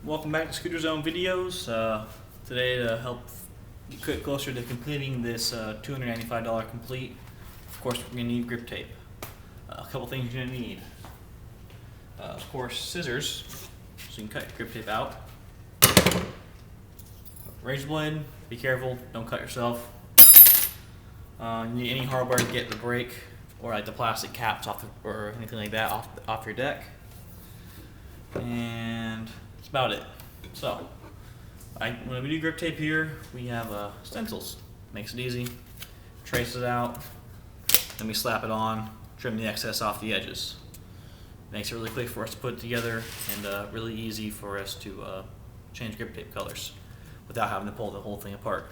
Welcome back to Scooter Zone videos. Today, to help get closer to completing this $295 complete, of course we're going to need grip tape. A couple things you're going to need. Of course, scissors, so you can cut your grip tape out. Razor blade, be careful, don't cut yourself. You need any hardware to get the brake or like the plastic caps off or anything like that off your deck. And that's about it. So, when we do grip tape here, we have stencils. Makes it easy. Trace it out, then we slap it on, trim the excess off the edges. Makes it really quick for us to put it together and really easy for us to change grip tape colors without having to pull the whole thing apart.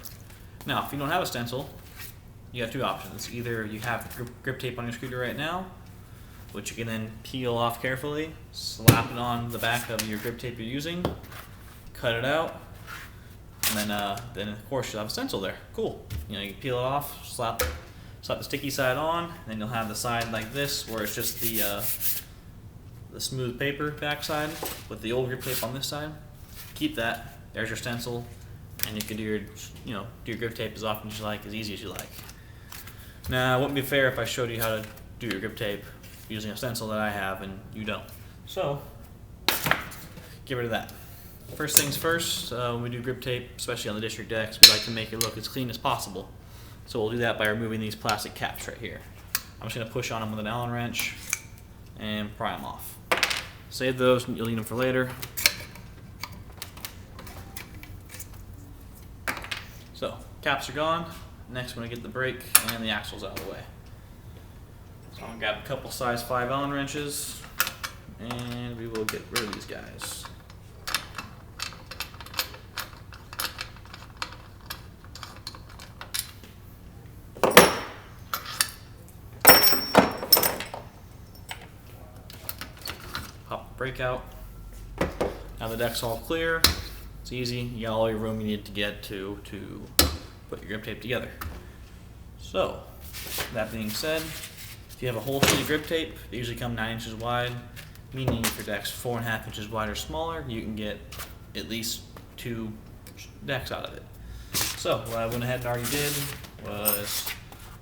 Now, if you don't have a stencil, you have two options. Either you have grip tape on your scooter right now, which you can then peel off carefully, slap it on the back of your grip tape you're using, cut it out, and then of course you'll have a stencil there. Cool. You can peel it off, slap the sticky side on, and then you'll have the side like this where it's just the smooth paper backside with the old grip tape on this side. Keep that. There's your stencil, and you can do your grip tape as often as you like, as easy as you like. Now, it wouldn't be fair if I showed you how to do your grip tape using a stencil that I have and you don't. So, get rid of that. First things first, when we do grip tape, especially on the district decks, we like to make it look as clean as possible. So we'll do that by removing these plastic caps right here. I'm just going to push on them with an Allen wrench and pry them off. Save those, you'll need them for later. So, caps are gone. Next, we're going to get the brake and the axles out of the way. So I'm going to grab a couple size 5 Allen wrenches, and we will get rid of these guys. Pop the brake out. Now the deck's all clear. It's easy. You got all your room you need to get to put your grip tape together. So, that being said, if you have a whole sheet of grip tape, they usually come 9 inches wide, meaning if your deck's 4.5 inches wide or smaller, you can get at least 2 decks out of it. So, what I went ahead and already did was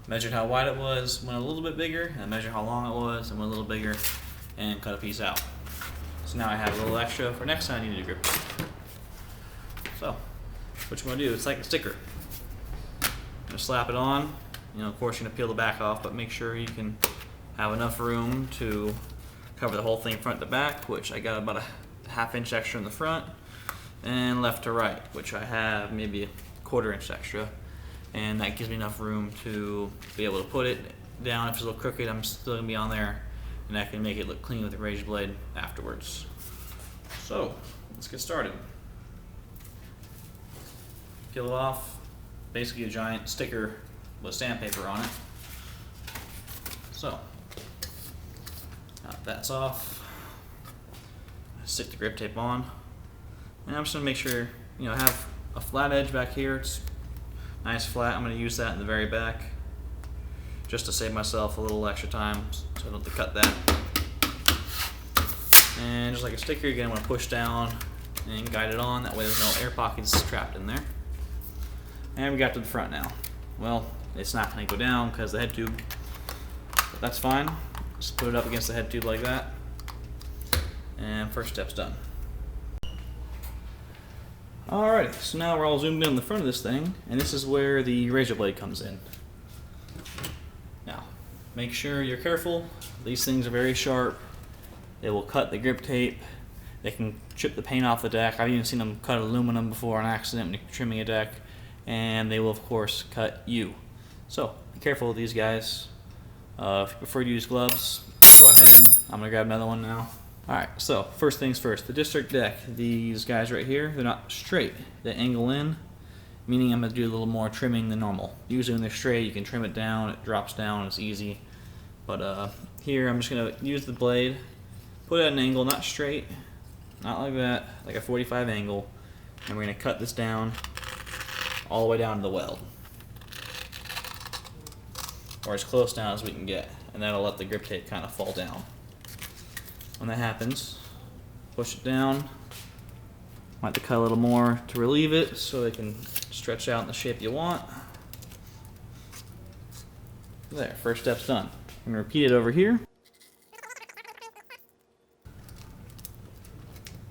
measured how wide it was, went a little bit bigger, and measured how long it was, and went a little bigger, and cut a piece out. So now I have a little extra for next time I need a grip tape. So, what you want to do, it's like a sticker. Just slap it on. Of course, you're going to peel the back off, but make sure you can have enough room to cover the whole thing front to back, which I got about a ½ inch extra in the front, and left to right, which I have maybe a ¼ inch extra, and that gives me enough room to be able to put it down. If it's a little crooked, I'm still going to be on there, and I can make it look clean with the razor blade afterwards. So, let's get started. Peel it off. Basically a giant sticker with sandpaper on it. So, now that's off. Stick the grip tape on. And I'm just going to make sure, I have a flat edge back here. It's nice flat. I'm going to use that in the very back just to save myself a little extra time so I don't have to cut that. And just like a sticker, again, I'm going to push down and guide it on. That way there's no air pockets trapped in there. And we got to the front now. Well, it's not going to go down because the head tube, but that's fine. Just put it up against the head tube like that. And first step's done. Alrighty, so now we're all zoomed in on the front of this thing, and this is where the razor blade comes in. Now, make sure you're careful. These things are very sharp. They will cut the grip tape. They can chip the paint off the deck. I've even seen them cut aluminum before on accident when you're trimming a deck. And they will of course cut you. So be careful with these guys. If you prefer to use gloves, go ahead. I'm gonna grab another one now. Alright, so first things first, the district deck, these guys right here, they're not straight. They angle in, meaning I'm gonna do a little more trimming than normal. Usually when they're straight, you can trim it down, it drops down, it's easy. But here I'm just gonna use the blade, put it at an angle, not straight, not like that, like a 45 angle, and we're gonna cut this down all the way down to the weld, or as close down as we can get, and that'll let the grip tape kind of fall down. When that happens, push it down, Might have to cut a little more to relieve it so it can stretch out in the shape you want. There, first step's done. I'm gonna repeat it over here.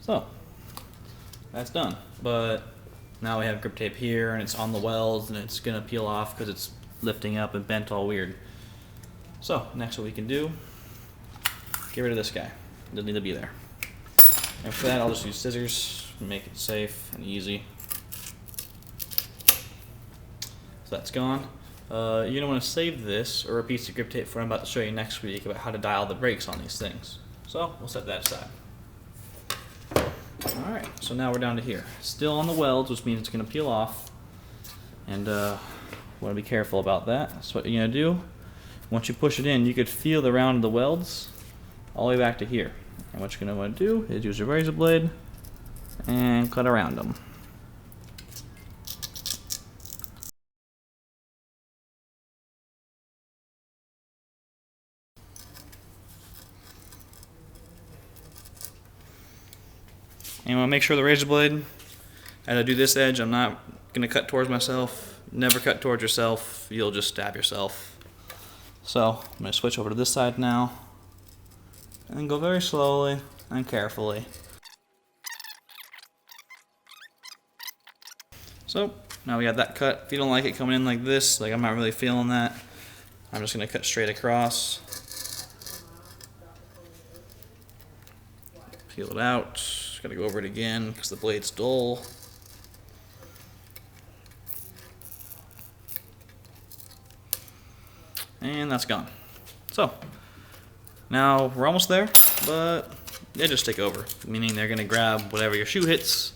So, that's done. But now we have grip tape here and it's on the welds and it's gonna peel off because it's lifting up and bent all weird. So, next what we can do, get rid of this guy. Doesn't need to be there. And for that, I'll just use scissors, make it safe and easy. So that's gone. You're gonna want to save this or a piece of grip tape for what I'm about to show you next week about how to dial the brakes on these things. So we'll set that aside. Alright, so now we're down to here. Still on the welds, which means it's gonna peel off. And want to be careful about that. That's what you're gonna do. Once you push it in, you could feel the round of the welds all the way back to here. And what you're gonna want to do is use your razor blade and cut around them. And you want to make sure the razor blade, as I do this edge, I'm not going to cut towards myself. Never cut towards yourself. You'll just stab yourself. So I'm going to switch over to this side now. And then go very slowly and carefully. So now we got that cut. If you don't like it coming in like this, like I'm not really feeling that, I'm just going to cut straight across. Peel it out. Gotta go over it again because the blade's dull. And that's gone. So, now we're almost there, but they just take over, meaning they're gonna grab whatever your shoe hits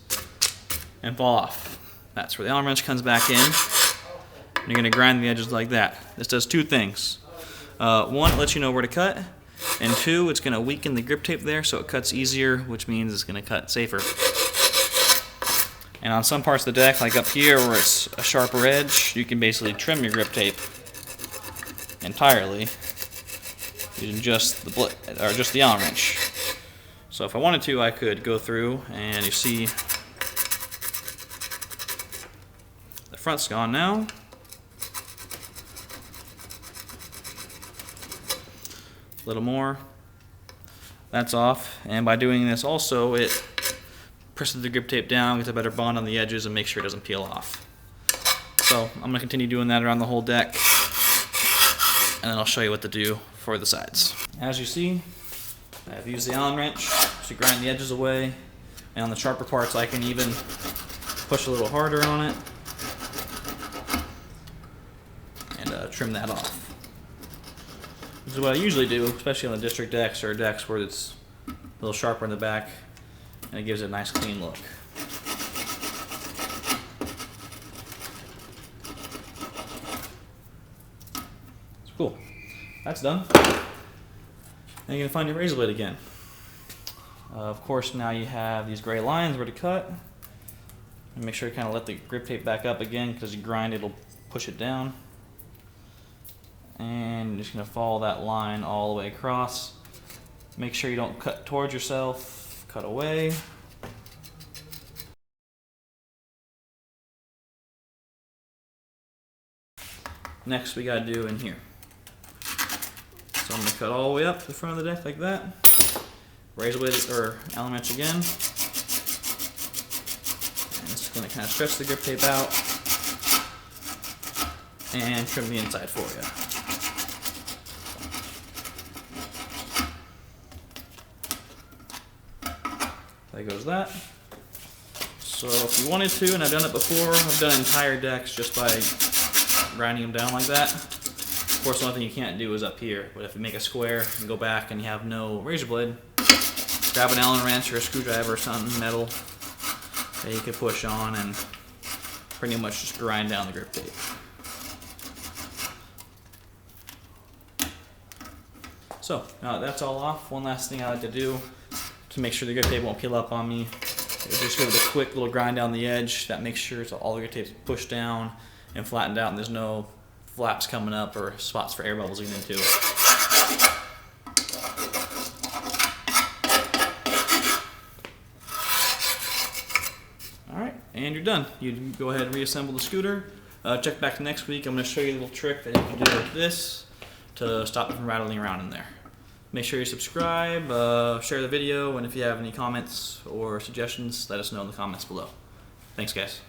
and fall off. That's where the Allen wrench comes back in. And you're gonna grind the edges like that. This does two things. One, it lets you know where to cut. And two, it's going to weaken the grip tape there so it cuts easier, which means it's going to cut safer. And on some parts of the deck, like up here where it's a sharper edge, you can basically trim your grip tape entirely using just the Allen wrench. So if I wanted to, I could go through and you see the front's gone now. A little more. That's off, and by doing this also it presses the grip tape down, gets a better bond on the edges, and makes sure it doesn't peel off. So I'm going to continue doing that around the whole deck, and then I'll show you what to do for the sides. As you see, I've used the Allen wrench to grind the edges away, and on the sharper parts I can even push a little harder on it and trim that off. This is what I usually do, especially on the district decks or decks where it's a little sharper in the back and it gives it a nice clean look. It's cool. That's done. Now you're going to find your razor blade again. Of course, now you have these gray lines where to cut. And make sure you kind of let the grip tape back up again because you grind it'll push it down. And you're just going to follow that line all the way across. Make sure you don't cut towards yourself, cut away. Next we got to do in here. So I'm going to cut all the way up to the front of the deck like that. Razor blade or Allen wrench again. And it's going to kind of stretch the grip tape out and trim the inside for you. There goes that. So if you wanted to, and I've done it before, I've done entire decks just by grinding them down like that. Of course, the only thing you can't do is up here, but if you make a square and go back and you have no razor blade, grab an Allen wrench or a screwdriver or something, metal, that you can push on and pretty much just grind down the grip tape. So, now that that's all off, one last thing I like to do to make sure the grip tape won't peel up on me is just give it a quick little grind down the edge. That makes sure it's all the grip tape's pushed down and flattened out and there's no flaps coming up or spots for air bubbles getting into. and you're done. You go ahead and reassemble the scooter. Check back next week. I'm going to show you a little trick that you can do with this to stop it from rattling around in there. Make sure you subscribe, share the video, and if you have any comments or suggestions, let us know in the comments below. Thanks, guys.